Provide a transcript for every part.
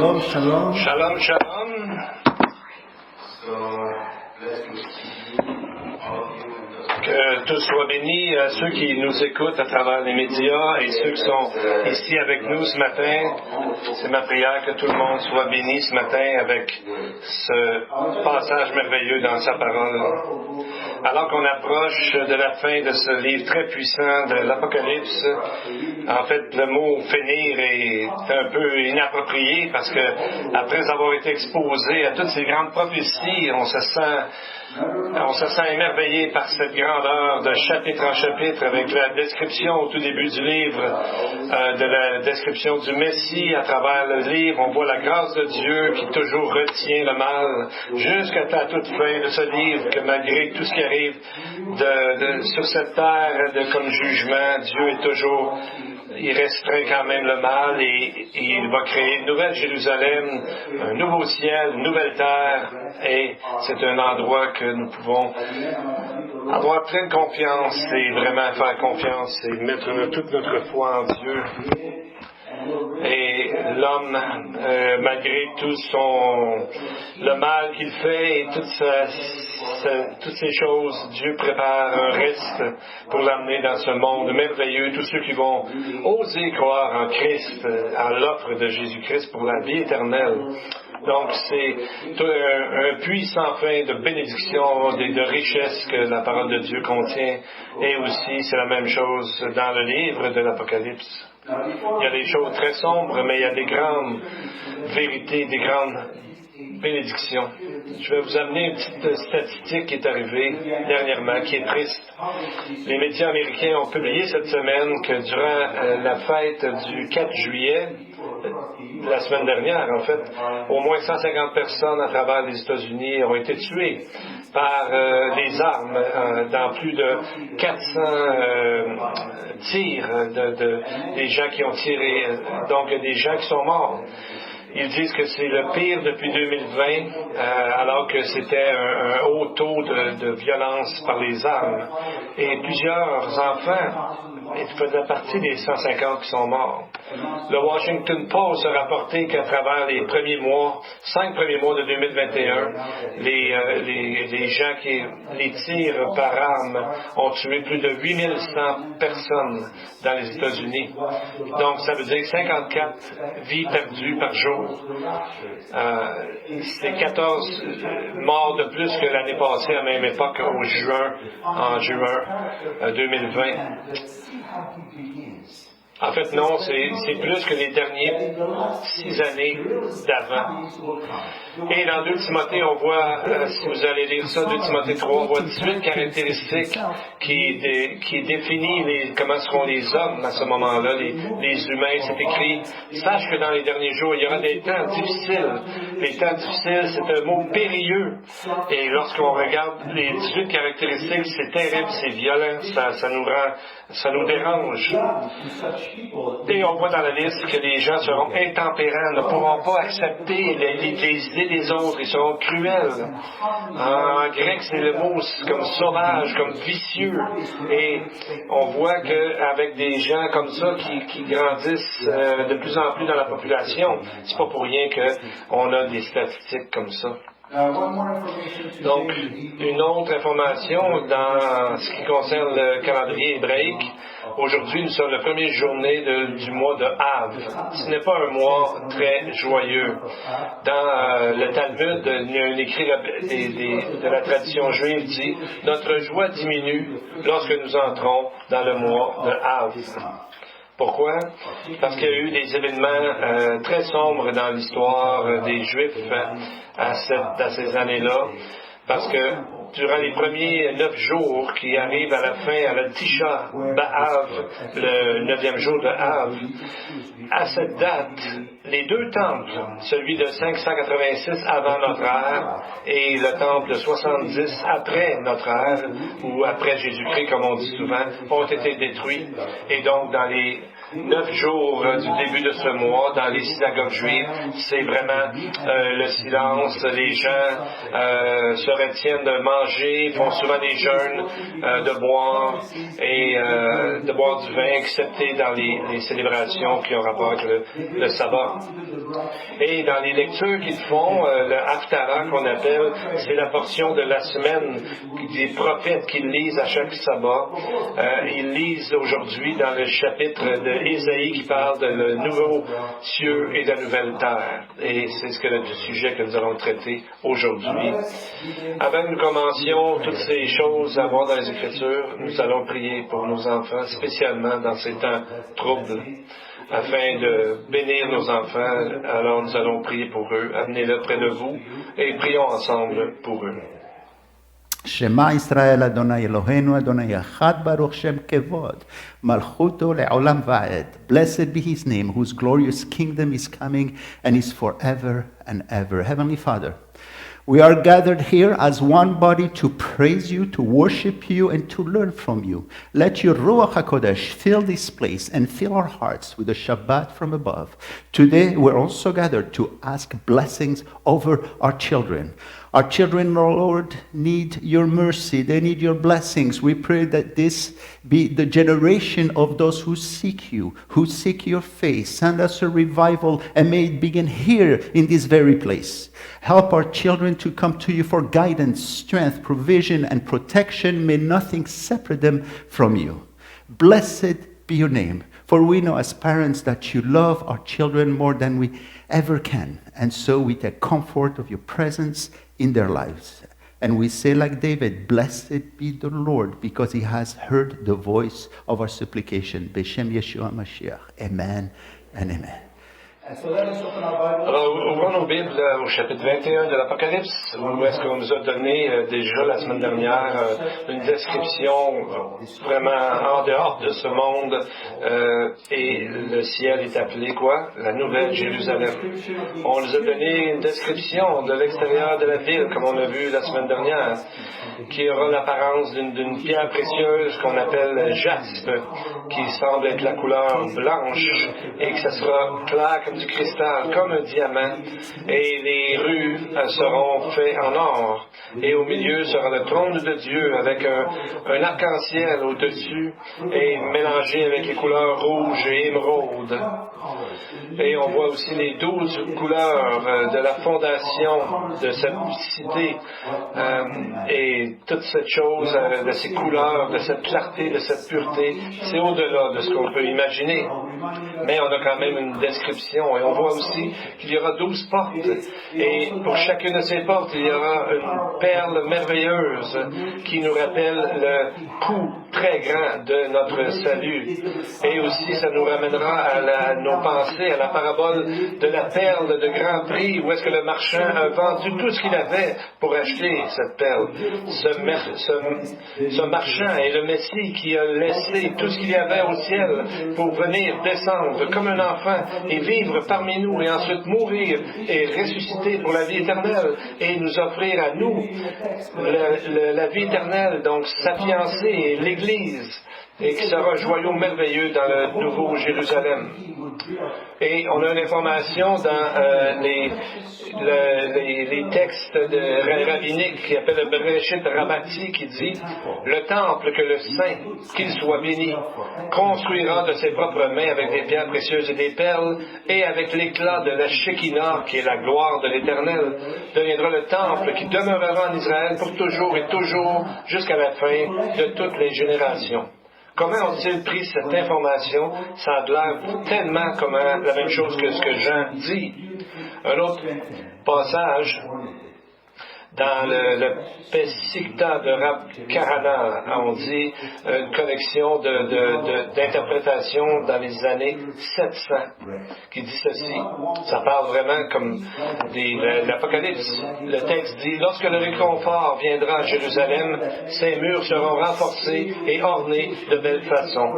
Shalom, shalom. Shalom, shalom. Que tout soit béni à ceux qui nous écoutent à travers les médias et ceux qui sont ici avec nous ce matin. C'est ma prière que tout le monde soit béni ce matin avec ce passage merveilleux dans sa parole. Alors qu'on approche de la fin de ce livre très puissant de l'Apocalypse, en fait, le mot « finir » est un peu inapproprié parce que après avoir été exposé à toutes ces grandes prophéties, on se sent émerveillé par cette grandeur de chapitre en chapitre avec la description au tout début du livre, de la description du Messie à travers le livre. On voit la grâce de Dieu qui toujours retient le mal jusqu'à la toute fin de ce livre, que malgré tout ce qui arrive sur cette terre comme jugement, Dieu est toujours... Il restreint quand même le mal et il va créer une nouvelle Jérusalem, un nouveau ciel, une nouvelle terre, et c'est un endroit que nous pouvons avoir pleine confiance et vraiment faire confiance et mettre toute notre foi en Dieu. Et l'homme, malgré tout le mal qu'il fait et toutes ces choses, Dieu prépare un reste pour l'amener dans ce monde merveilleux. Tous ceux qui vont oser croire en Christ, en l'offre de Jésus-Christ pour la vie éternelle. Donc, c'est un puits sans fin de bénédiction, de richesse que la parole de Dieu contient. Et aussi, c'est la même chose dans le livre de l'Apocalypse. Il y a des choses très sombres, mais il y a des grandes vérités, des grandes bénédictions. Je vais vous amener une petite statistique qui est arrivée dernièrement, qui est triste. Les médias américains ont publié cette semaine que durant la fête du 4 juillet, la semaine dernière, en fait, au moins 150 personnes à travers les États-Unis ont été tuées par les armes dans plus de 400 tirs des gens qui ont tiré, donc des gens qui sont morts. Ils disent que c'est le pire depuis 2020, alors que c'était un haut taux de violence par les armes. Et plusieurs enfants faisaient partie des 150 qui sont morts. Le Washington Post a rapporté qu'à travers les 5 premiers mois de 2021, les tirs par arme ont tué plus de 8100 personnes dans les États-Unis. Donc, ça veut dire 54 vies perdues par jour. C'est 14 morts de plus que l'année passée à la même époque en juin 2020. En fait, non, c'est plus que les dernières 6 années d'avant. Et dans 2 Timothée, on voit, si vous allez lire ça, 2 Timothée 3, on voit 18 caractéristiques qui définissent comment seront les hommes à ce moment-là, les humains. C'est écrit, sache que dans les derniers jours, il y aura des temps difficiles. Les temps difficiles, c'est un mot périlleux. Et lorsqu'on regarde les 18 caractéristiques, c'est terrible, c'est violent, ça nous dérange. Et on voit dans la liste que les gens seront intempérants, ne pourront pas accepter les idées des autres, ils seront cruels. En grec, c'est le mot comme sauvage, comme vicieux. Et on voit qu'avec des gens comme ça qui grandissent de plus en plus dans la population, c'est pas pour rien qu'on a des statistiques comme ça. Donc, une autre information dans ce qui concerne le calendrier hébraïque. Aujourd'hui, nous sommes la première journée du mois de Av. Ce n'est pas un mois très joyeux. Dans le Talmud, il y a un écrit de la tradition juive dit « Notre joie diminue lorsque nous entrons dans le mois de Av ». Pourquoi? Parce qu'il y a eu des événements très sombres dans l'histoire des Juifs à ces années-là. Parce que durant les premiers 9 jours qui arrivent à la fin, à la Tisha B'Av, le 9e jour de Av, à cette date, les 2 temples, celui de 586 avant notre ère et le temple de 70 après notre ère, ou après Jésus-Christ, comme on dit souvent, ont été détruits. Et donc, dans les 9 jours du début de ce mois dans les synagogues juives. C'est vraiment le silence. Les gens se retiennent de manger, font souvent des jeûnes, de boire et de boire du vin, excepté dans les célébrations qui ont rapport avec le sabbat. Et dans les lectures qu'ils font, le Haftarah qu'on appelle, c'est la portion de la semaine des prophètes qu'ils lisent à chaque sabbat. Ils lisent aujourd'hui dans le chapitre de Ésaïe qui parle de le nouveau cieux et de la nouvelle terre. Et c'est le sujet que nous allons traiter aujourd'hui. Avant que nous commencions toutes ces choses à voir dans les Écritures, nous allons prier pour nos enfants, spécialement dans ces temps troubles, afin de bénir nos enfants. Alors nous allons prier pour eux. Amenez-les près de vous et prions ensemble pour eux. Shema Israël Adonai Eloheinu Adonai Echad Baruch Shem Kevod Malchuto Le'olam Va'ed. Blessed be His name, whose glorious kingdom is coming and is forever and ever. Heavenly Father, we are gathered here as one body to praise you, to worship you, and to learn from you. Let your Ruach HaKodesh fill this place and fill our hearts with the Shabbat from above. Today, we're also gathered to ask blessings over our children. Our children, oh Lord, need your mercy. They need your blessings. We pray that this be the generation of those who seek you, who seek your face. Send us a revival, and may it begin here in this very place. Help our children to come to you for guidance, strength, provision, and protection. May nothing separate them from you. Blessed be your name. For we know as parents that you love our children more than we ever can. And so we take comfort of your presence in their lives. And we say like David, blessed be the Lord, because he has heard the voice of our supplication. B'Shem Yeshua Mashiach. Amen and amen. Alors, ouvrons nos Bibles au chapitre 21 de l'Apocalypse, où est-ce qu'on nous a donné déjà la semaine dernière une description vraiment en dehors de ce monde, et le ciel est appelé quoi? La Nouvelle Jérusalem. On nous a donné une description de l'extérieur de la ville, comme on a vu la semaine dernière, qui aura l'apparence d'une pierre précieuse qu'on appelle jaspe, qui semble être la couleur blanche, et que ça sera clair comme du cristal, comme un diamant, et les rues seront faites en or, et au milieu sera le trône de Dieu avec un arc-en-ciel au-dessus et mélangé avec les couleurs rouge et émeraude. Et on voit aussi les 12 couleurs de la fondation de cette cité, et toute cette chose, de ces couleurs, de cette clarté, de cette pureté, c'est au-delà de ce qu'on peut imaginer. Mais on a quand même une description, et on voit aussi qu'il y aura 12 portes, et pour chacune de ces portes, il y aura une perle merveilleuse qui nous rappelle le coût très grand de notre salut. Et aussi, ça nous ramènera à nos pensées, à la parabole de la perle de grand prix, où est-ce que le marchand a vendu tout ce qu'il avait pour acheter cette perle. Ce marchand est le Messie qui a laissé tout ce qu'il y avait au ciel pour venir descendre comme un enfant et vivre parmi nous, et ensuite mourir et ressusciter pour la vie éternelle et nous offrir à nous la vie éternelle, donc sa fiancée et l'Église, et qui sera un joyau merveilleux dans le nouveau Jérusalem. Et on a une information dans les textes rabbiniques qui appellent le Bereshit Rabbati, qui dit « Le temple que le Saint, qu'il soit béni, construira de ses propres mains avec des pierres précieuses et des perles, et avec l'éclat de la Shekinah, qui est la gloire de l'Éternel, deviendra le temple qui demeurera en Israël pour toujours et toujours jusqu'à la fin de toutes les générations. » Comment ont-ils pris cette information? Ça a l'air tellement comme la même chose que ce que Jean dit. Un autre passage dans le Pesikta de Rab Kahana, on dit une collection d'interprétations dans les années 700, qui dit ceci. Ça parle vraiment comme l'Apocalypse. Le texte dit « Lorsque le réconfort viendra à Jérusalem, ses murs seront renforcés et ornés de belle façon.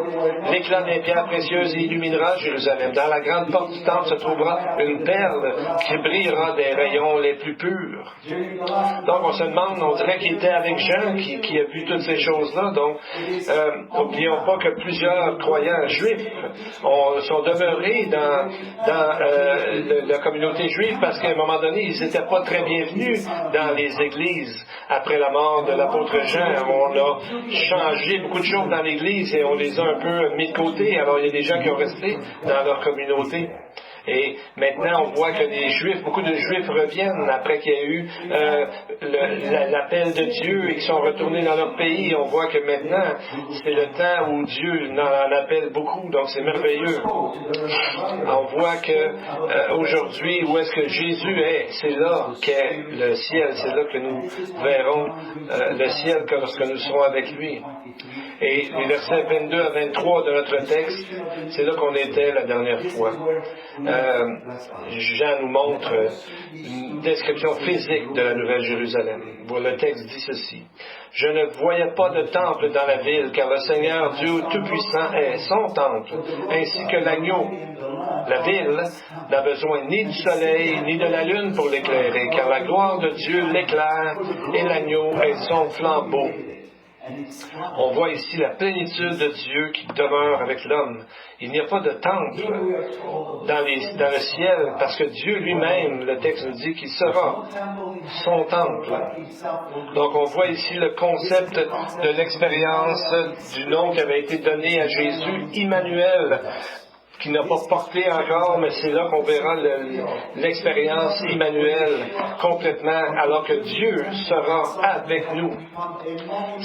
L'éclat des pierres précieuses illuminera Jérusalem. Dans la grande porte du temple se trouvera une perle qui brillera des rayons les plus purs. Donc, on se demande, on dirait qu'il était avec Jean qui a vu toutes ces choses-là. Donc, n'oublions pas que plusieurs croyants juifs sont demeurés dans la communauté juive parce qu'à un moment donné, ils n'étaient pas très bienvenus dans les églises. Après la mort de l'apôtre Jean, on a changé beaucoup de choses dans l'Église et on les a un peu mis de côté. Alors, il y a des gens qui ont resté dans leur communauté. Et maintenant, on voit que beaucoup de Juifs reviennent après qu'il y a eu l'appel de Dieu et qu'ils sont retournés dans leur pays. On voit que maintenant, c'est le temps où Dieu en appelle beaucoup, donc c'est merveilleux. On voit que aujourd'hui, où est-ce que Jésus est, c'est là qu'est le ciel, c'est là que nous verrons le ciel lorsque nous serons avec lui. Et les versets 22 à 23 de notre texte, c'est là qu'on était la dernière fois. Jean nous montre une description physique de la Nouvelle Jérusalem. Le texte dit ceci. « Je ne voyais pas de temple dans la ville, car le Seigneur Dieu Tout-Puissant est son temple, ainsi que l'agneau. La ville n'a besoin ni du soleil, ni de la lune pour l'éclairer, car la gloire de Dieu l'éclaire, et l'agneau est son flambeau. » On voit ici la plénitude de Dieu qui demeure avec l'homme. Il n'y a pas de temple dans le ciel parce que Dieu lui-même, le texte nous dit qu'il sera son temple. Donc on voit ici le concept de l'expérience du nom qui avait été donné à Jésus, Immanuel, qui n'a pas porté encore, mais c'est là qu'on verra l'expérience Immanuel complètement, alors que Dieu sera avec nous.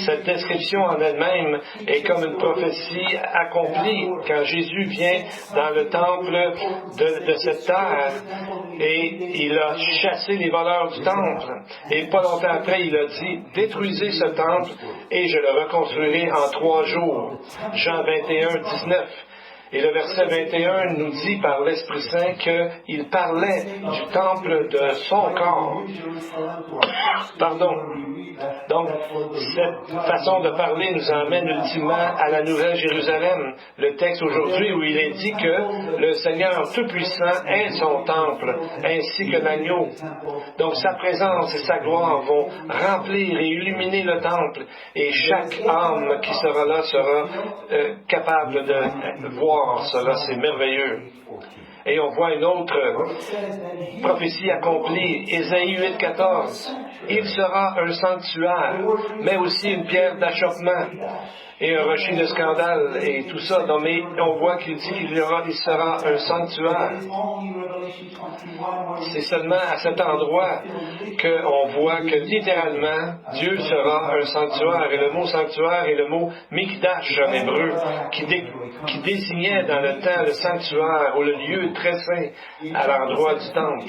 Cette description en elle-même est comme une prophétie accomplie quand Jésus vient dans le temple de cette terre et il a chassé les voleurs du temple. Et pas longtemps après, il a dit, détruisez ce temple et je le reconstruirai en 3 jours. Jean 21, 19. Et le verset 21 nous dit par l'Esprit Saint qu'il parlait du temple de son corps. Pardon. Donc, cette façon de parler nous emmène ultimement à la Nouvelle Jérusalem. Le texte aujourd'hui où il est dit que le Seigneur Tout-Puissant est son temple, ainsi que l'agneau. Donc, sa présence et sa gloire vont remplir et illuminer le temple. Et chaque âme qui sera là sera capable de voir cela. C'est merveilleux. Et on voit une autre prophétie accomplie, Ésaïe 8,14. Il sera un sanctuaire, mais aussi une pierre d'achoppement et un rocher de scandale et tout ça. Donc, mais on voit qu'il dit qu'il sera un sanctuaire. C'est seulement à cet endroit qu'on voit que littéralement, Dieu sera un sanctuaire. Et le mot sanctuaire est le mot mikdash en hébreu, qui désignait dans le temps le sanctuaire ou le lieu très saint à l'endroit du temple.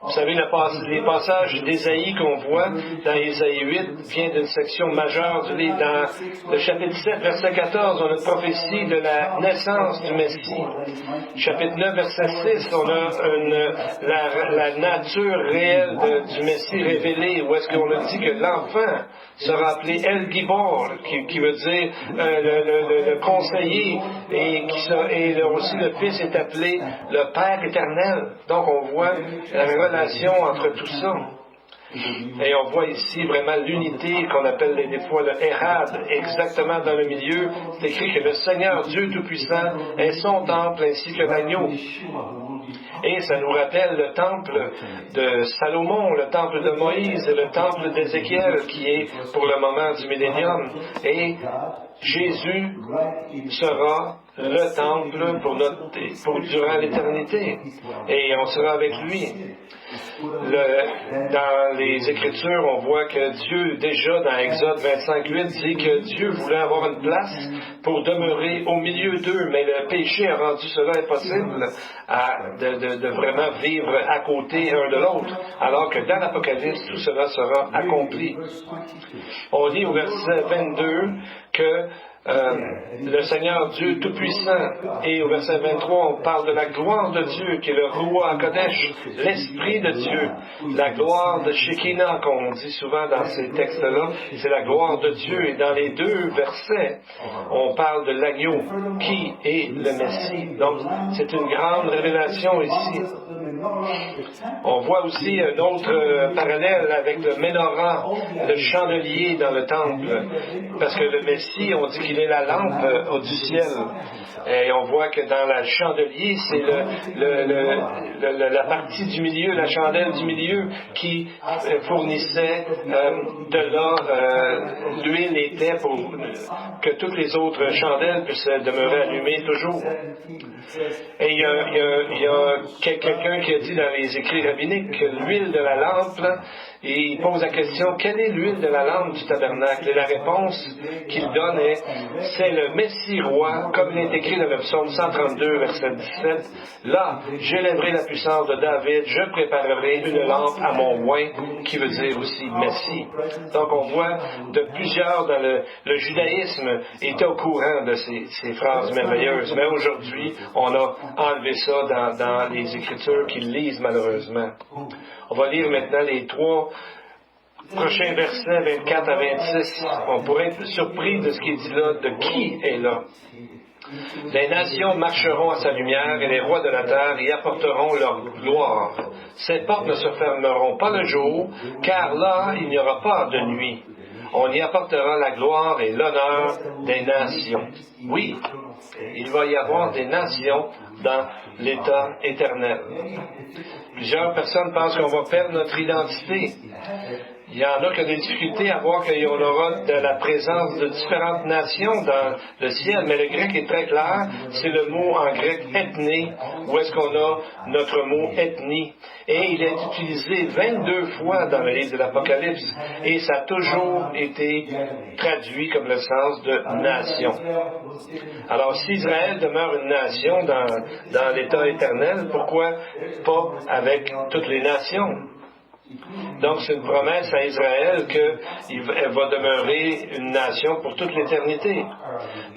Vous savez, les passages d'Ésaïe qu'on voit dans Ésaïe 8 vient d'une section majeure du livre. Dans le chapitre 7, verset 14, on a une prophétie de la naissance du Messie. Chapitre 9, verset 6, on a la nature réelle du Messie révélée, où est-ce qu'on a dit que l'enfant sera appelé El Gibor, qui veut dire le conseiller, et aussi le Fils est appelé le Père éternel. Donc on voit la relation entre tout ça. Et on voit ici vraiment l'unité qu'on appelle des fois le Ehad, exactement dans le milieu. C'est écrit que le Seigneur Dieu Tout-Puissant est son temple ainsi que l'agneau. Et ça nous rappelle le temple de Salomon, le temple de Moïse et le temple d'Ézéchiel qui est pour le moment du millénium. Et Jésus sera le temple pour durant l'éternité. Et on sera avec lui. Dans les Écritures, on voit que Dieu, déjà dans Exode 25:8, dit que Dieu voulait avoir une place pour demeurer au milieu d'eux, mais le péché a rendu cela impossible de vraiment vivre à côté un de l'autre, alors que dans l'Apocalypse, tout cela sera accompli. On lit au verset 22 que le Seigneur Dieu Tout-Puissant, et au verset 23, on parle de la gloire de Dieu, qui est le Ruach HaKodesh, l'Esprit de Dieu. La gloire de Shekinah, qu'on dit souvent dans ces textes-là, c'est la gloire de Dieu. Et dans les 2 versets, on parle de l'agneau, qui est le Messie. Donc, c'est une grande révélation ici. On voit aussi un autre parallèle avec le menorah, le chandelier dans le temple, parce que le Messie, on dit qu'il est la lampe du ciel. Et on voit que dans le chandelier, c'est la partie du milieu, la chandelle du milieu qui fournissait de là, l'huile était pour que toutes les autres chandelles puissent demeurer allumées toujours. Et il y a quelqu'un qui a dit dans les écrits rabbiniques que l'huile de la lampe, et il pose la question, quelle est l'huile de la lampe du tabernacle? Et la réponse qu'il donne est, c'est le Messie roi, comme il est écrit dans le psaume 132, verset 17. Là, j'élèverai la puissance de David, je préparerai une lampe à mon oint, qui veut dire aussi Messie. Donc on voit de plusieurs dans le judaïsme étaient au courant de ces phrases merveilleuses. Mais aujourd'hui, on a enlevé ça dans les Écritures qu'ils lisent malheureusement. On va lire maintenant les 3 prochains versets, 24 à 26. On pourrait être surpris de ce qui est dit là, de qui est là. Les nations marcheront à sa lumière et les rois de la terre y apporteront leur gloire. Ces portes ne se fermeront pas le jour, car là, il n'y aura pas de nuit. On y apportera la gloire et l'honneur des nations. Oui, il va y avoir des nations dans l'état éternel. Plusieurs personnes pensent qu'on va perdre notre identité. Il y en a qui ont des difficultés à voir qu'on aura de la présence de différentes nations dans le ciel, mais le grec est très clair, c'est le mot en grec ethné, où est-ce qu'on a notre mot ethnie. Et il est utilisé 22 fois dans le livre de l'Apocalypse, et ça a toujours été traduit comme le sens de nation. Alors, si Israël demeure une nation dans l'état éternel, pourquoi pas avec toutes les nations? Donc, c'est une promesse à Israël qu'elle va demeurer une nation pour toute l'éternité.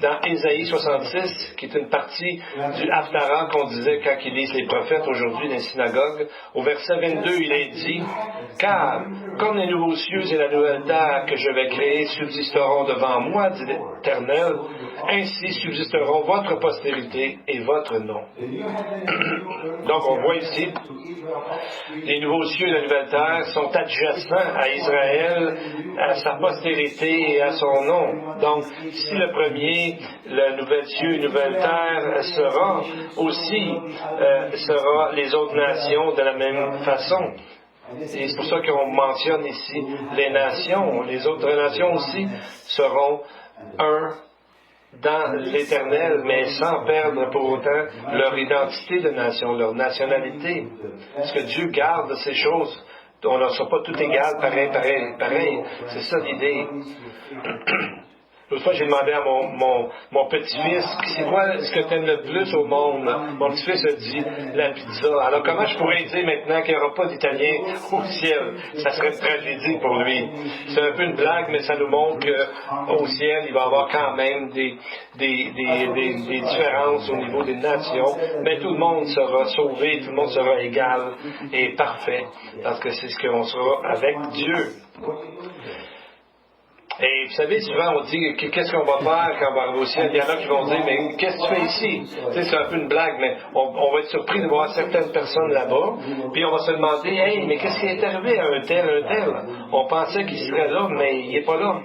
Dans Ésaïe 66, qui est une partie du Haftarah qu'on disait quand ils lisent les prophètes aujourd'hui dans les synagogues, au verset 22, il est dit « Car, comme les nouveaux cieux et la nouvelle terre que je vais créer subsisteront devant moi, dit l'Éternel, ainsi subsisteront votre postérité et votre nom. » Donc, on voit ici, les nouveaux cieux et la nouvelle terre sont adjacents à Israël, à sa postérité et à son nom. Donc, si le premier, le nouvel cieux et nouvelle terre sera aussi, sera les autres nations de la même façon. Et c'est pour ça qu'on mentionne ici les nations. Les autres nations aussi seront un dans l'éternel, mais sans perdre pour autant leur identité de nation, leur nationalité. Parce que Dieu garde ces choses. On ne sera pas tout égal, pareil. C'est ça l'idée. L'autre fois, j'ai demandé à mon petit-fils, c'est quoi ce que tu aimes le plus au monde? Mon petit-fils a dit, la pizza. Alors, comment je pourrais dire maintenant qu'il n'y aura pas d'Italien au ciel? Ça serait une tragédie pour lui. C'est un peu une blague, mais ça nous montre qu'au ciel, il va y avoir quand même des différences au niveau des nations, mais tout le monde sera sauvé, tout le monde sera égal et parfait, parce que c'est ce qu'on sera avec Dieu. Et vous savez, souvent on dit qu'est-ce qu'on va faire quand on va arriver au ciel? Il y en a qui vont dire, mais qu'est-ce que tu fais ici? Tu sais, c'est un peu une blague, mais on va être surpris de voir certaines personnes là-bas, puis on va se demander, hey, mais qu'est-ce qui est arrivé à un tel? On pensait qu'il serait là, mais il n'est pas là.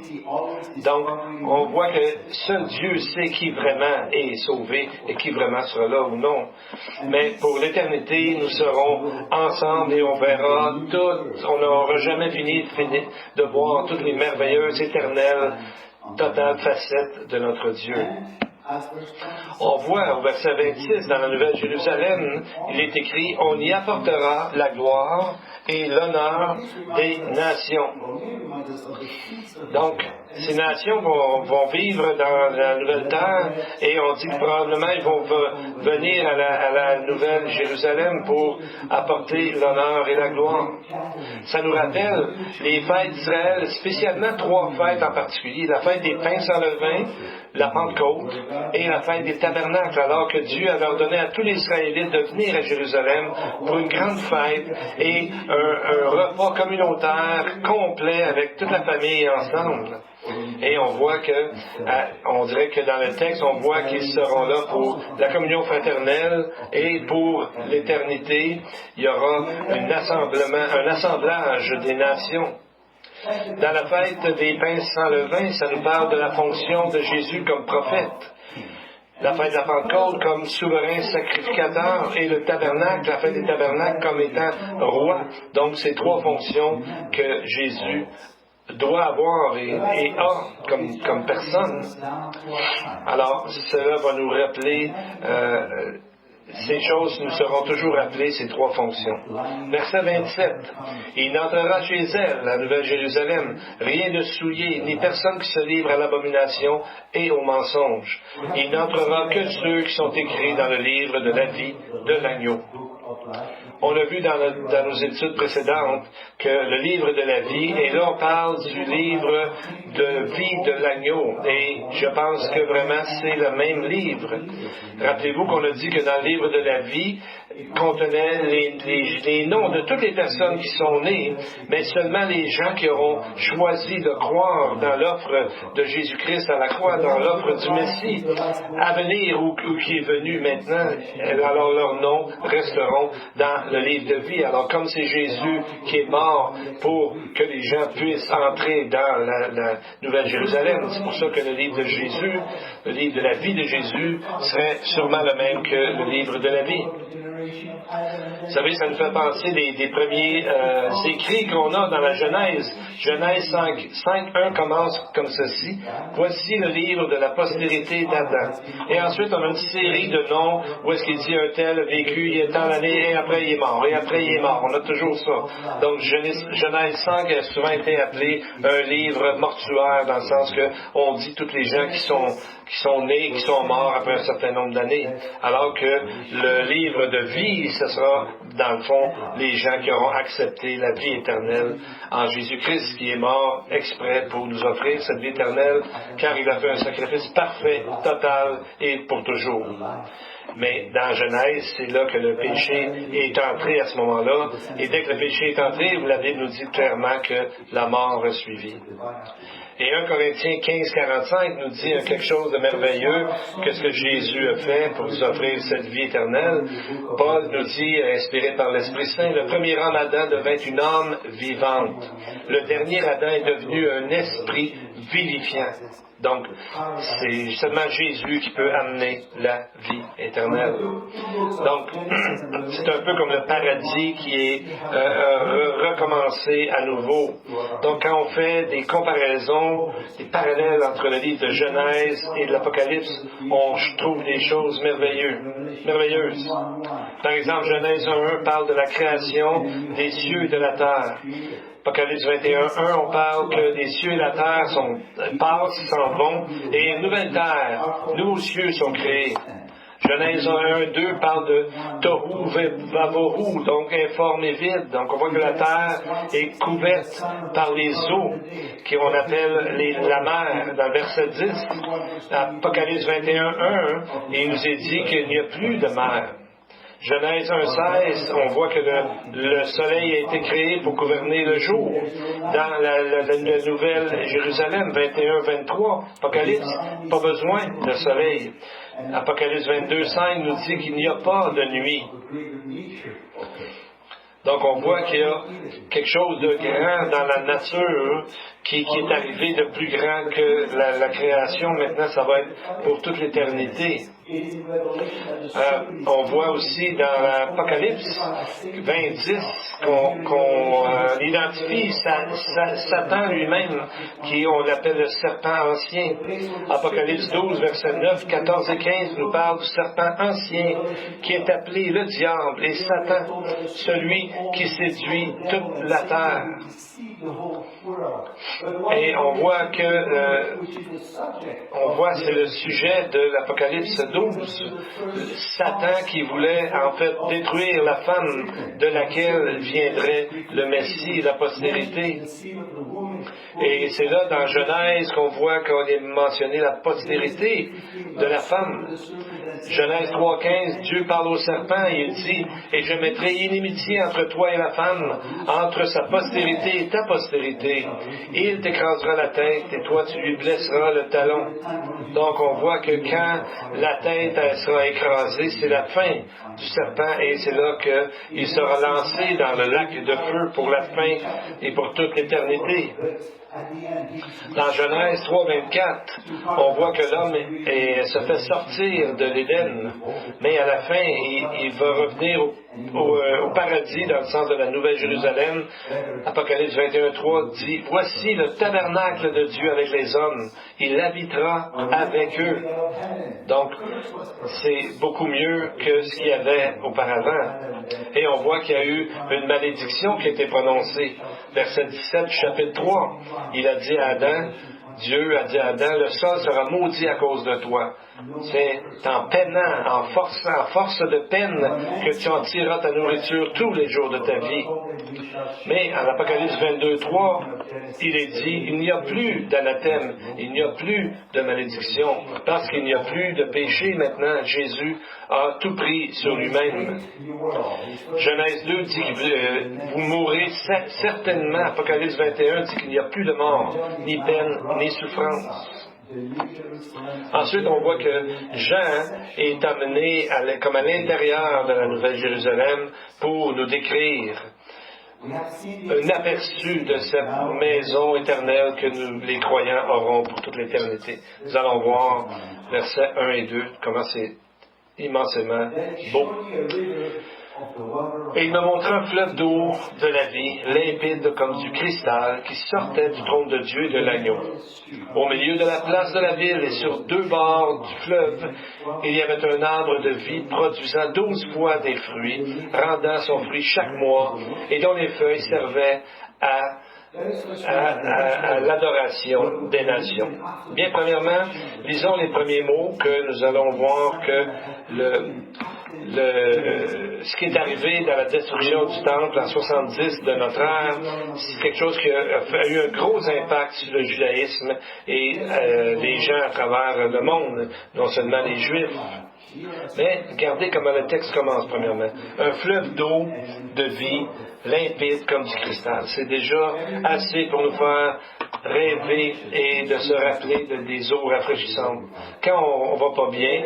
Donc, on voit que seul Dieu sait qui vraiment est sauvé et qui vraiment sera là ou non. Mais pour l'éternité, nous serons ensemble et on verra tout, on n'aura jamais fini de voir toutes les merveilleuses éternelles, totale facette de notre Dieu. On voit au verset 26 dans la Nouvelle Jérusalem, il est écrit, on y apportera la gloire et l'honneur des nations. Donc, ces nations vont vivre dans la nouvelle terre et on dit que probablement ils vont venir à la Nouvelle Jérusalem pour apporter l'honneur et la gloire. Ça nous rappelle les fêtes d'Israël, spécialement 3 fêtes en particulier. La fête des pains sans levain, la Pentecôte et la fête des tabernacles, alors que Dieu avait ordonné à tous les Israélites de venir à Jérusalem pour une grande fête et un repas communautaire complet avec toute la famille ensemble. Et on voit que, on dirait que dans le texte, on voit qu'ils seront là pour la communion fraternelle et pour l'éternité, il y aura un assemblage des nations. Dans la fête des pains sans levain, ça nous parle de la fonction de Jésus comme prophète. La fête de la Pentecôte comme souverain sacrificateur et le tabernacle, la fête des tabernacles comme étant roi. Donc, c'est trois fonctions que Jésus doit avoir et a comme personne. Alors, cela va nous rappeler ces choses nous seront toujours rappelées, ces trois fonctions. Verset 27. Il n'entrera chez elle, la Nouvelle Jérusalem, rien de souillé, ni personne qui se livre à l'abomination et au mensonge. Il n'entrera que ceux qui sont écrits dans le livre de la vie de l'agneau. On a vu dans nos études précédentes que le livre de la vie, et là on parle du livre de vie de l'agneau, et je pense que vraiment c'est le même livre. Rappelez-vous qu'on a dit que dans le livre de la vie contenait les noms de toutes les personnes qui sont nées, mais seulement les gens qui auront choisi de croire dans l'offre de Jésus-Christ à la croix, dans l'offre du Messie à venir ou qui est venu maintenant, alors leurs noms resteront dans le livre de vie. Alors comme c'est Jésus qui est mort pour que les gens puissent entrer dans la Nouvelle Jérusalem, c'est pour ça que le livre de Jésus, le livre de la vie de Jésus serait sûrement le même que le livre de la vie. Vous savez, ça nous fait penser des premiers écrits qu'on a dans la Genèse. Genèse 5.1 commence comme ceci. Voici le livre de la postérité d'Adam. Et ensuite, on a une série de noms où est-ce qu'il dit un tel a vécu, il est tant d'années, et après il est mort, et après il est mort. On a toujours ça. Donc, Genèse 5 a souvent été appelé un livre mortuaire, dans le sens que on dit tous les gens qui sont nés, qui sont morts après un certain nombre d'années. Alors que le livre de vie, ce sera, dans le fond, les gens qui auront accepté la vie éternelle en Jésus-Christ, qui est mort exprès pour nous offrir cette vie éternelle, car il a fait un sacrifice parfait, total et pour toujours. Mais dans Genèse, c'est là que le péché est entré à ce moment-là. Et dès que le péché est entré, la Bible nous dit clairement que la mort a suivi. Et 1 Corinthiens 15.45 nous dit quelque chose de merveilleux, que ce que Jésus a fait pour nous offrir cette vie éternelle. Paul nous dit, inspiré par l'Esprit Saint, le premier homme Adam devint une âme vivante. Le dernier Adam est devenu un esprit vivifiant. Donc, c'est seulement Jésus qui peut amener la vie éternelle. Donc, c'est un peu comme le paradis qui est recommencé à nouveau. Donc, quand on fait des comparaisons, des parallèles entre le livre de Genèse et de l'Apocalypse, on trouve des choses merveilleuses. Par exemple, Genèse 1.1 parle de la création des cieux et de la terre. Apocalypse 21.1, on parle que les cieux et la terre passent, s'en vont, et une nouvelle terre, nouveaux cieux sont créés. Genèse 1.2 parle de Tohu Vavohu, donc informe et vide. Donc on voit que la terre est couverte par les eaux, qu'on appelle la mer, dans le verset 10. Apocalypse 21.1, il nous est dit qu'il n'y a plus de mer. Genèse 1.16, on voit que le soleil a été créé pour gouverner le jour. Dans la Nouvelle Jérusalem 21-23, Apocalypse, pas besoin de soleil. Apocalypse 22.5 nous dit qu'il n'y a pas de nuit. Donc on voit qu'il y a quelque chose de grand dans la nature qui est arrivé de plus grand que la création. Maintenant, ça va être pour toute l'éternité. On voit aussi dans l'Apocalypse 20-10 qu'on identifie Satan lui-même, on l'appelle le serpent ancien. Apocalypse 12, verset 9, 14 et 15 nous parle du serpent ancien qui est appelé le diable et Satan, celui qui séduit toute la terre. Et on voit c'est le sujet de l'Apocalypse 12. Satan qui voulait en fait détruire la femme de laquelle viendrait le Messie, la postérité. Et c'est là dans Genèse qu'on voit qu'on est mentionné la postérité de la femme. Genèse 3,15, Dieu parle au serpent et il dit « Et je mettrai inimitié entre toi et la femme, entre sa postérité et ta postérité. Il t'écrasera la tête et toi tu lui blesseras le talon. » Donc on voit que quand la tête elle sera écrasée, c'est la fin du serpent et c'est là qu'il sera lancé dans le lac de feu pour la fin et pour toute l'éternité. Dans Genèse 3,24, on voit que l'homme se fait sortir de l'Éden, mais à la fin, il va revenir au paradis, dans le sens de la Nouvelle Jérusalem. Apocalypse 21,3 dit « Voici le tabernacle de Dieu avec les hommes, il habitera avec eux. » Donc, c'est beaucoup mieux que ce qu'il y avait auparavant. Et on voit qu'il y a eu une malédiction qui a été prononcée. Verset 17 du chapitre 3. Il a dit à Adam, Dieu a dit à Adam, le sol sera maudit à cause de toi. C'est en peinant, en force de peine, que tu en tireras ta nourriture tous les jours de ta vie. Mais en Apocalypse 22,3, il est dit, il n'y a plus d'anathème, il n'y a plus de malédiction, parce qu'il n'y a plus de péché maintenant. Jésus a tout pris sur lui-même. Genèse 2 dit que vous mourrez certainement. Apocalypse 21 dit qu'il n'y a plus de mort, ni peine, ni souffrance. Ensuite, on voit que Jean est amené comme à l'intérieur de la Nouvelle Jérusalem pour nous décrire un aperçu de cette maison éternelle que nous, les croyants, aurons pour toute l'éternité. Nous allons voir versets 1 et 2, comment c'est immensément beau. Et il me montrait un fleuve d'eau de la vie, limpide comme du cristal, qui sortait du trône de Dieu et de l'agneau. Au milieu de la place de la ville et sur deux bords du fleuve, il y avait un arbre de vie produisant 12 fois des fruits, rendant son fruit chaque mois, et dont les feuilles servaient à l'adoration des nations. Bien, premièrement, lisons les premiers mots que nous allons voir que ce qui est arrivé dans la destruction du temple en 70 de notre ère, c'est quelque chose qui a eu un gros impact sur le judaïsme et les gens à travers le monde, non seulement les Juifs. Mais regardez comment le texte commence premièrement. Un fleuve d'eau, de vie, limpide comme du cristal. C'est déjà assez pour nous faire rêver et de se rappeler des eaux rafraîchissantes. Quand on va pas bien,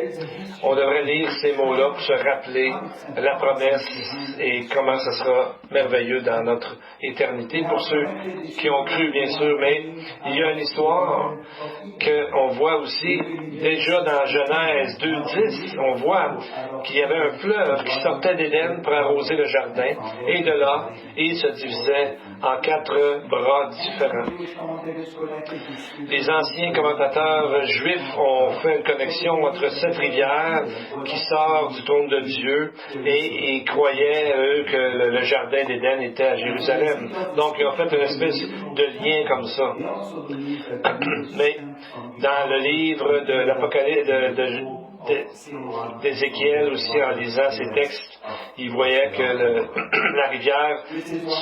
on devrait lire ces mots-là pour se rappeler la promesse et comment ça sera merveilleux dans notre éternité pour ceux qui ont cru, bien sûr. Mais il y a une histoire qu'on voit aussi déjà dans Genèse 2,10. On voit qu'il y avait un fleuve qui sortait d'Éden pour arroser le jardin, et de là, il se divisait en 4 bras différents. Les anciens commentateurs juifs ont fait une connexion entre cette rivière qui sort du trône de Dieu et ils croyaient, eux, que le jardin d'Éden était à Jérusalem. Donc, ils ont fait une espèce de lien comme ça. Mais dans le livre de l'Apocalypse, d'Ézéchiel aussi, en lisant ces textes, il voyait que la rivière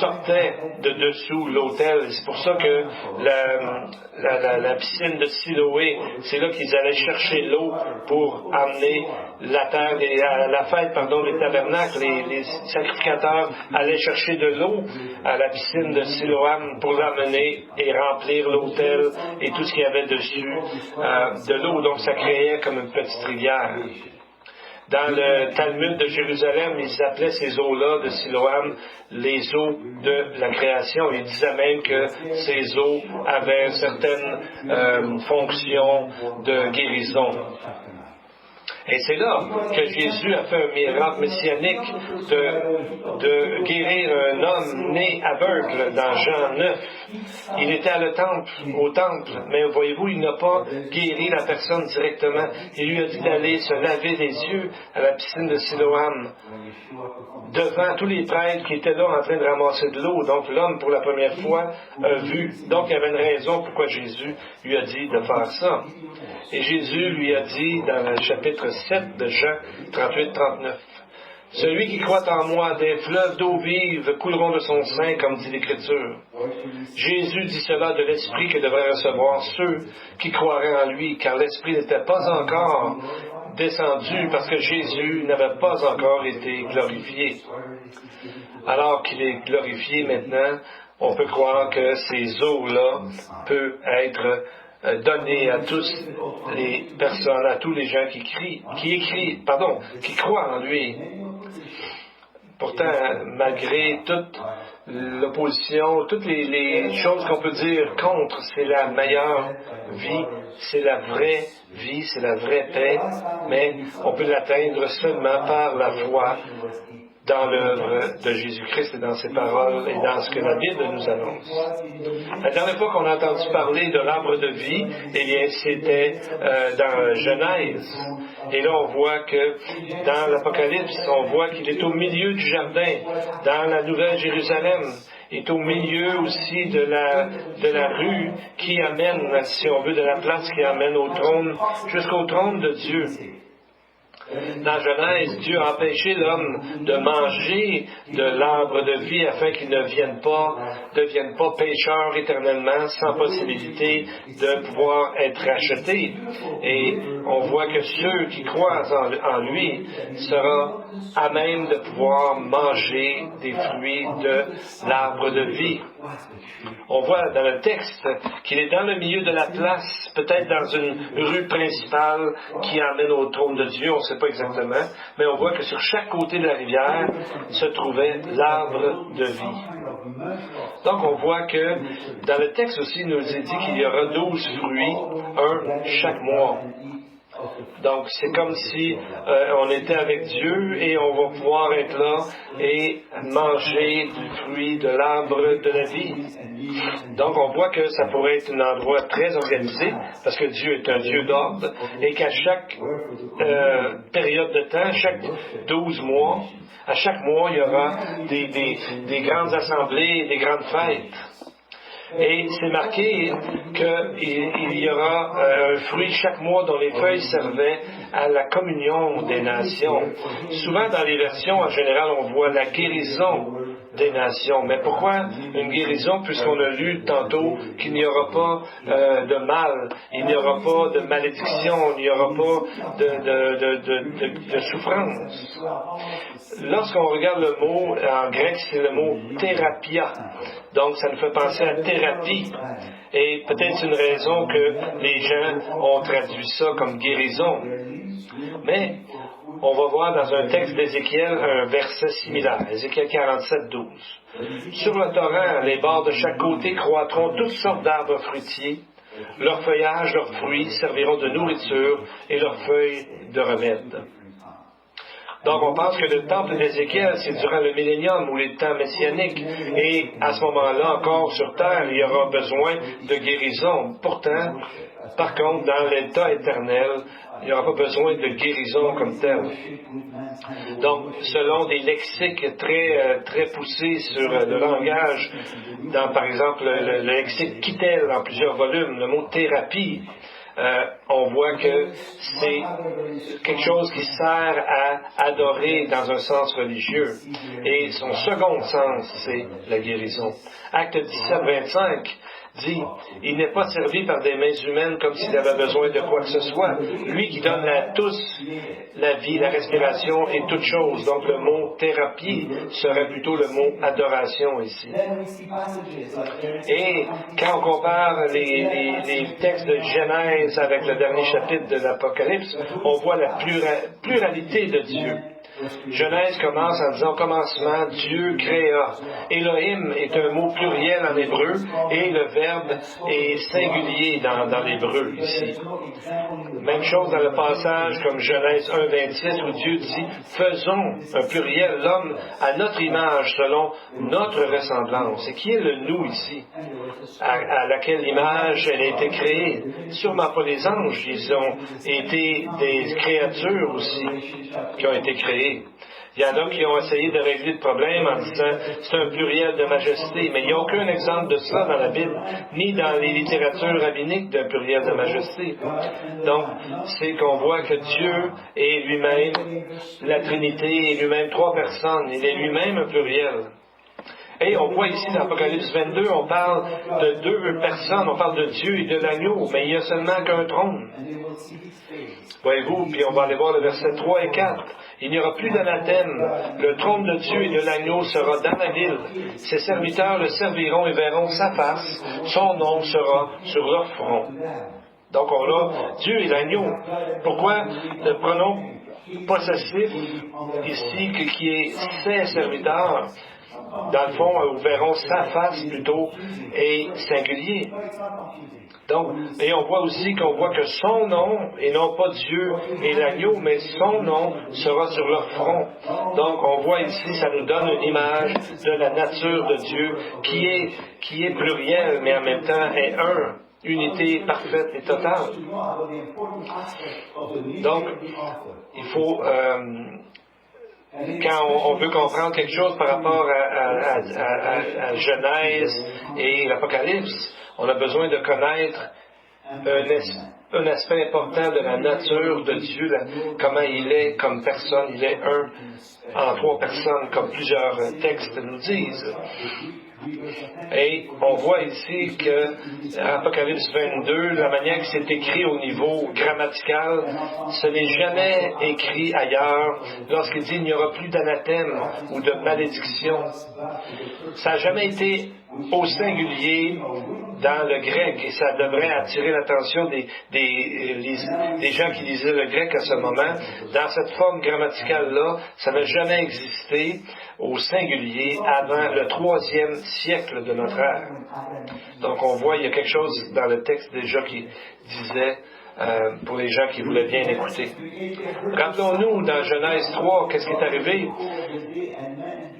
sortait de dessous l'autel. C'est pour ça que la piscine de Siloé, c'est là qu'ils allaient chercher l'eau pour amener la terre, la fête des tabernacles. Les sacrificateurs allaient chercher de l'eau à la piscine de Siloam pour l'amener et remplir l'autel et tout ce qu'il y avait dessus de l'eau. Donc ça créait comme une petite rivière. Dans le Talmud de Jérusalem, ils appelaient ces eaux-là de Siloam les eaux de la création. Ils disaient même que ces eaux avaient certaines fonctions de guérison. Et c'est là que Jésus a fait un miracle messianique de guérir un homme né aveugle dans Jean 9. Il était au temple, mais voyez-vous, il n'a pas guéri la personne directement. Il lui a dit d'aller se laver les yeux à la piscine de Siloam, devant tous les prêtres qui étaient là en train de ramasser de l'eau. Donc l'homme, pour la première fois, a vu. Donc il y avait une raison pourquoi Jésus lui a dit de faire ça. Et Jésus lui a dit dans le chapitre 7 de Jean 38-39, « Celui qui croit en moi, des fleuves d'eau vive couleront de son sein, comme dit l'Écriture. » Jésus dit cela de l'Esprit que devraient recevoir ceux qui croiraient en lui, car l'Esprit n'était pas encore descendu parce que Jésus n'avait pas encore été glorifié. Alors qu'il est glorifié maintenant, on peut croire que ces eaux-là peuvent être données à tous les personnes, à tous les gens qui croient en lui. Pourtant, malgré toute l'opposition, toutes les choses qu'on peut dire contre, c'est la meilleure vie, c'est la vraie vie, c'est la vraie paix, mais on peut l'atteindre seulement par la foi dans l'œuvre de Jésus-Christ et dans ses paroles et dans ce que la Bible nous annonce. La dernière fois qu'on a entendu parler de l'arbre de vie, eh bien, c'était dans Genèse. Et là, on voit que dans l'Apocalypse, on voit qu'il est au milieu du jardin, dans la Nouvelle Jérusalem. Il est au milieu aussi de la rue qui amène, si on veut, de la place qui amène au trône, jusqu'au trône de Dieu. Dans Genèse, Dieu a empêché l'homme de manger de l'arbre de vie afin qu'il ne devienne pas pécheur éternellement sans possibilité de pouvoir être racheté. Et on voit que ceux qui croient en lui seront à même de pouvoir manger des fruits de l'arbre de vie. On voit dans le texte qu'il est dans le milieu de la place, peut-être dans une rue principale qui amène au trône de Dieu, on ne sait pas exactement, mais on voit que sur chaque côté de la rivière se trouvait l'arbre de vie. Donc on voit que dans le texte aussi, il nous est dit qu'il y aura 12 fruits, un chaque mois. Donc, c'est comme si on était avec Dieu et on va pouvoir être là et manger du fruit de l'arbre de la vie. Donc, on voit que ça pourrait être un endroit très organisé parce que Dieu est un Dieu d'ordre et qu'à chaque période de temps, chaque 12 mois, à chaque mois, il y aura des grandes assemblées, des grandes fêtes. Et c'est marqué qu'il y aura un fruit chaque mois dont les feuilles servaient à la communion des nations. Souvent dans les versions, en général, on voit la guérison des nations. Mais pourquoi une guérison? Puisqu'on a lu tantôt qu'il n'y aura pas de mal, il n'y aura pas de malédiction, il n'y aura pas de souffrance. Lorsqu'on regarde le mot en grec, c'est le mot thérapia. Donc, ça nous fait penser à thérapie. Et peut-être c'est une raison que les gens ont traduit ça comme guérison. Mais on va voir dans un texte d'Ézéchiel un verset similaire, Ézéchiel 47:12. Sur le torrent, les bords de chaque côté croîtront toutes sortes d'arbres fruitiers. Leurs feuillages, leurs fruits serviront de nourriture et leurs feuilles de remède. Donc, on pense que le temple d'Ézéchiel, c'est durant le millénium ou les temps messianiques. Et à ce moment-là, encore sur terre, il y aura besoin de guérison. Pourtant, par contre, dans l'état éternel, il n'y aura pas besoin de guérison comme tel. Donc, selon des lexiques très poussés sur le langage, dans, par exemple, le lexique Kittel en plusieurs volumes, le mot thérapie, on voit que c'est quelque chose qui sert à adorer dans un sens religieux. Et son second sens, c'est la guérison. Acte 17:25 dit, « Il n'est pas servi par des mains humaines comme s'il avait besoin de quoi que ce soit. Lui qui donne à tous la vie, la respiration et toutes choses. » Donc le mot thérapie serait plutôt le mot adoration ici. Et quand on compare les textes de Genèse avec le dernier chapitre de l'Apocalypse, on voit la pluralité de Dieu. Genèse commence en disant, au commencement, Dieu créa. Elohim est un mot pluriel en hébreu et le verbe est singulier dans l'hébreu ici. Même chose dans le passage comme Genèse 1,26 où Dieu dit, faisons, un pluriel, l'homme à notre image selon notre ressemblance. Et qui est le nous ici? À laquelle image elle a été créée? Sûrement pas les anges, ils ont été des créatures aussi qui ont été créées. Il y en a qui ont essayé de régler le problème en disant c'est un pluriel de majesté, mais il n'y a aucun exemple de cela dans la Bible, ni dans les littératures rabbiniques d'un pluriel de majesté. Donc, c'est qu'on voit que Dieu est lui-même, la Trinité est lui-même trois personnes, il est lui-même un pluriel. Et on voit ici dans Apocalypse 22, on parle de deux personnes, on parle de Dieu et de l'agneau, mais il n'y a seulement qu'un trône. Voyez-vous, puis on va aller voir le verset 3 et 4. Il n'y aura plus d'anathème. Le trône de Dieu et de l'agneau sera dans la ville. Ses serviteurs le serviront et verront sa face. Son nom sera sur leur front. Donc on a Dieu et l'agneau. Pourquoi le pronom possessif ici qui est ses serviteurs? Dans le fond, verront sa face plutôt est singulier. Donc, et on voit aussi que son nom, et non pas Dieu et l'agneau, mais son nom sera sur leur front. Donc, on voit ici, ça nous donne une image de la nature de Dieu qui est plurielle, mais en même temps est un. Unité parfaite et totale. Donc, il faut... quand on veut comprendre quelque chose par rapport à Genèse et l'Apocalypse, on a besoin de connaître un aspect important de la nature de Dieu, comment il est comme personne, il est un en trois personnes, comme plusieurs textes nous disent. Et on voit ici que Apocalypse 22, la manière que c'est écrit au niveau grammatical, ce n'est jamais écrit ailleurs lorsqu'il dit il n'y aura plus d'anathème ou de malédiction. Ça n'a jamais été au singulier dans le grec et ça devrait attirer l'attention des gens qui lisaient le grec à ce moment. Dans cette forme grammaticale-là, ça n'a jamais existé au singulier avant le 3e siècle de notre ère. Donc on voit, il y a quelque chose dans le texte déjà qui disait, pour les gens qui voulaient bien écouter. Rappelons-nous, dans Genèse 3, qu'est-ce qui est arrivé?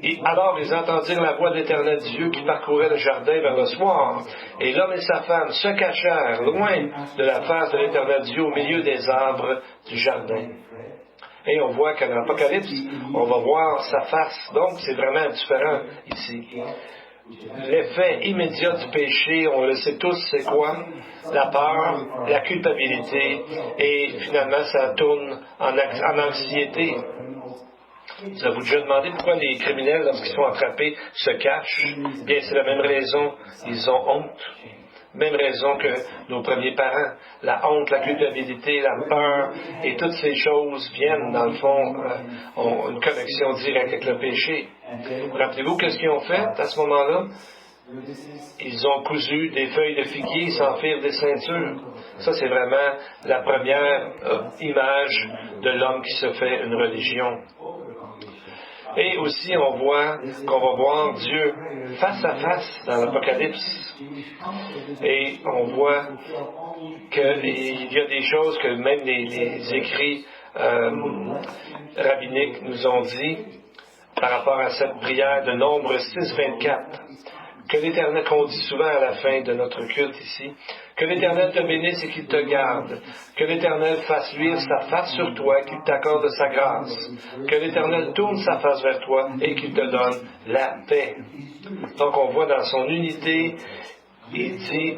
Et alors ils entendirent la voix de l'Éternel Dieu qui parcourait le jardin vers le soir. Et l'homme et sa femme se cachèrent loin de la face de l'Éternel Dieu au milieu des arbres du jardin. Et on voit qu'à l'Apocalypse, on va voir sa face. Donc, c'est vraiment différent ici. L'effet immédiat du péché, on le sait tous, c'est quoi? La peur, la culpabilité, et finalement, ça tourne en anxiété. Vous avez déjà demandé pourquoi les criminels, lorsqu'ils sont attrapés, se cachent? Bien, c'est la même raison. Ils ont honte. Même raison que nos premiers parents. La honte, la culpabilité, la peur, et toutes ces choses viennent, dans le fond, ont une connexion directe avec le péché. Rappelez-vous qu'est-ce qu'ils ont fait à ce moment-là? Ils ont cousu des feuilles de figuier sans faire des ceintures. Ça, c'est vraiment la première image de l'homme qui se fait une religion. Et aussi, on voit qu'on va voir Dieu face à face dans l'Apocalypse. Et on voit qu'il y a des choses que même les écrits rabbiniques nous ont dit par rapport à cette prière de Nombre 6, 24. Que l'Éternel, qu'on dit souvent à la fin de notre culte ici, que l'Éternel te bénisse et qu'il te garde. Que l'Éternel fasse luire sa face sur toi et qu'il t'accorde sa grâce. Que l'Éternel tourne sa face vers toi et qu'il te donne la paix. Donc on voit dans son unité, il dit,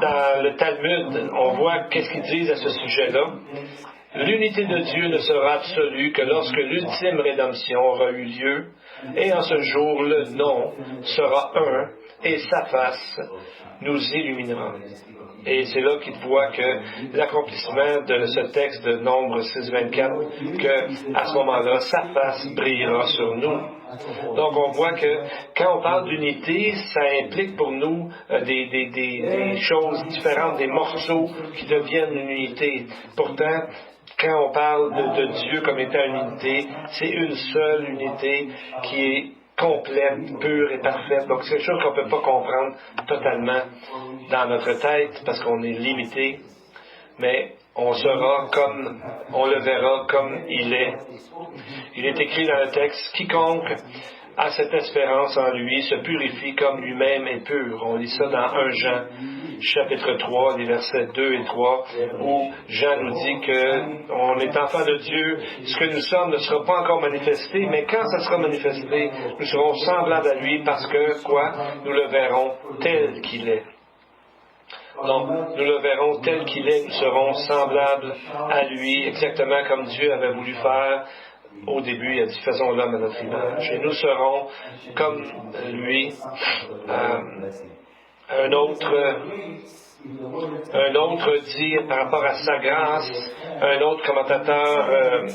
dans le Talmud, on voit qu'est-ce qu'ils disent à ce sujet-là. L'unité de Dieu ne sera absolue que lorsque l'ultime rédemption aura eu lieu, et en ce jour, le nom sera un, et sa face nous illuminera. Et c'est là qu'il voit que l'accomplissement de ce texte de Nombre 6.24, que à ce moment-là, sa face brillera sur nous. Donc on voit que quand on parle d'unité, ça implique pour nous des choses différentes, des morceaux qui deviennent une unité. Pourtant, quand on parle de Dieu comme étant une unité, c'est une seule unité qui est complète, pure et parfaite. Donc c'est quelque chose qu'on ne peut pas comprendre totalement dans notre tête parce qu'on est limité, mais on le verra comme il est. Il est écrit dans le texte, quiconque a cette espérance en lui se purifie comme lui-même est pur. On lit ça dans 1 Jean, chapitre 3, les versets 2 et 3, où Jean nous dit qu'on est enfant de Dieu, ce que nous sommes ne sera pas encore manifesté, mais quand ça sera manifesté, nous serons semblables à lui parce que, nous le verrons tel qu'il est. Donc, nous le verrons tel qu'il est, nous serons semblables à lui, exactement comme Dieu avait voulu faire. Au début, il a dit, faisons l'homme à notre image. Et nous serons comme lui. Un autre dit par rapport à sa grâce, un autre commentateur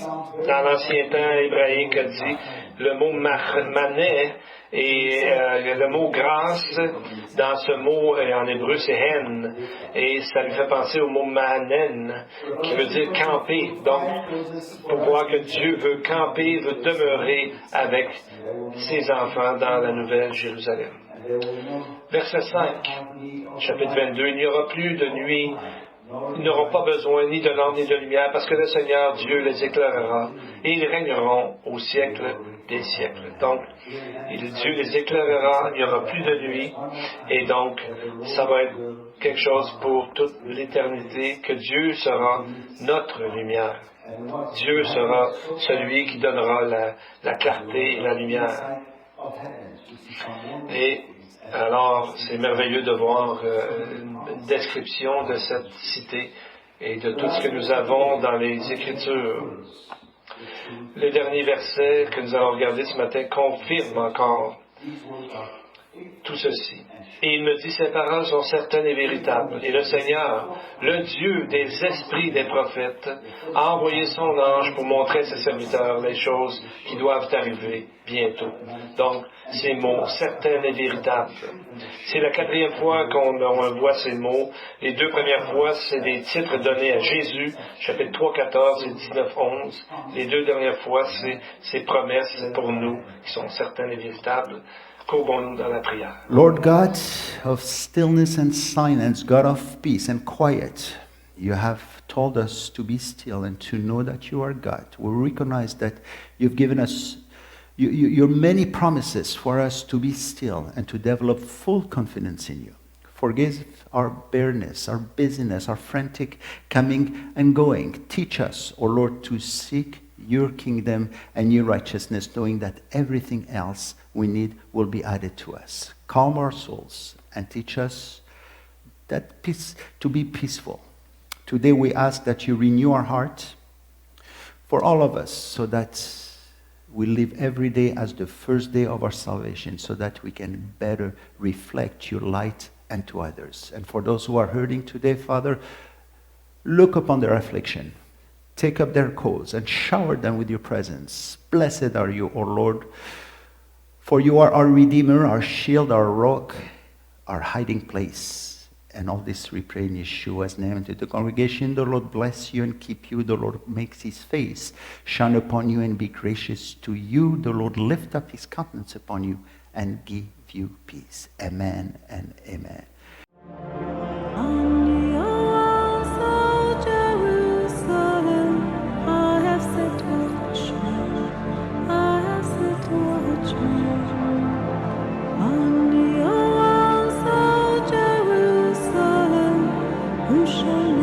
dans l'ancien temps hébraïque a dit le mot mané et le mot grâce dans ce mot en hébreu c'est hen et ça lui fait penser au mot manen qui veut dire camper. Donc pour voir que Dieu veut camper, veut demeurer avec ses enfants dans la nouvelle Jérusalem. Verset 5, chapitre 22, il n'y aura plus de nuit, ils n'auront pas besoin ni de lampe ni de lumière, parce que le Seigneur Dieu les éclairera, et ils régneront au siècle des siècles. Donc, Dieu les éclairera, il n'y aura plus de nuit, et donc, ça va être quelque chose pour toute l'éternité, que Dieu sera notre lumière. Dieu sera celui qui donnera la clarté et la lumière. Et alors, c'est merveilleux de voir une description de cette cité et de tout ce que nous avons dans les Écritures. Le dernier verset que nous allons regarder ce matin confirme encore tout ceci. Et il me dit, ces paroles sont certaines et véritables. Et le Seigneur, le Dieu des esprits des prophètes, a envoyé son ange pour montrer à ses serviteurs les choses qui doivent arriver bientôt. Donc, ces mots, certaines et véritables. C'est la 4e fois qu'on voit ces mots. Les 2 premières fois, c'est des titres donnés à Jésus, chapitre 3, 14 et 19, 11. Les 2 dernières fois, c'est ces promesses pour nous qui sont certaines et véritables. Courbons-nous dans la prière. Lord God of stillness and silence, God of peace and quiet, you have told us to be still and to know that you are God. We recognize that you've given us your many promises for us to be still and to develop full confidence in you. Forgive our bareness, our busyness, our frantic coming and going. Teach us, O Lord, to seek your kingdom and your righteousness, knowing that everything else we need will be added to us. Calm our souls and teach us that peace to be peaceful. Today we ask that you renew our heart for all of us so that we live every day as the first day of our salvation so that we can better reflect your light unto others. And for those who are hurting today, Father, look upon their affliction. Take up their cause and shower them with your presence. Blessed are you, O Lord, for you are our Redeemer, our shield, our rock, our hiding place. And all this we pray in Yeshua's name. And to the congregation, the Lord bless you and keep you. The Lord makes his face shine upon you and be gracious to you. The Lord lift up his countenance upon you and give you peace. Amen and amen. Who shall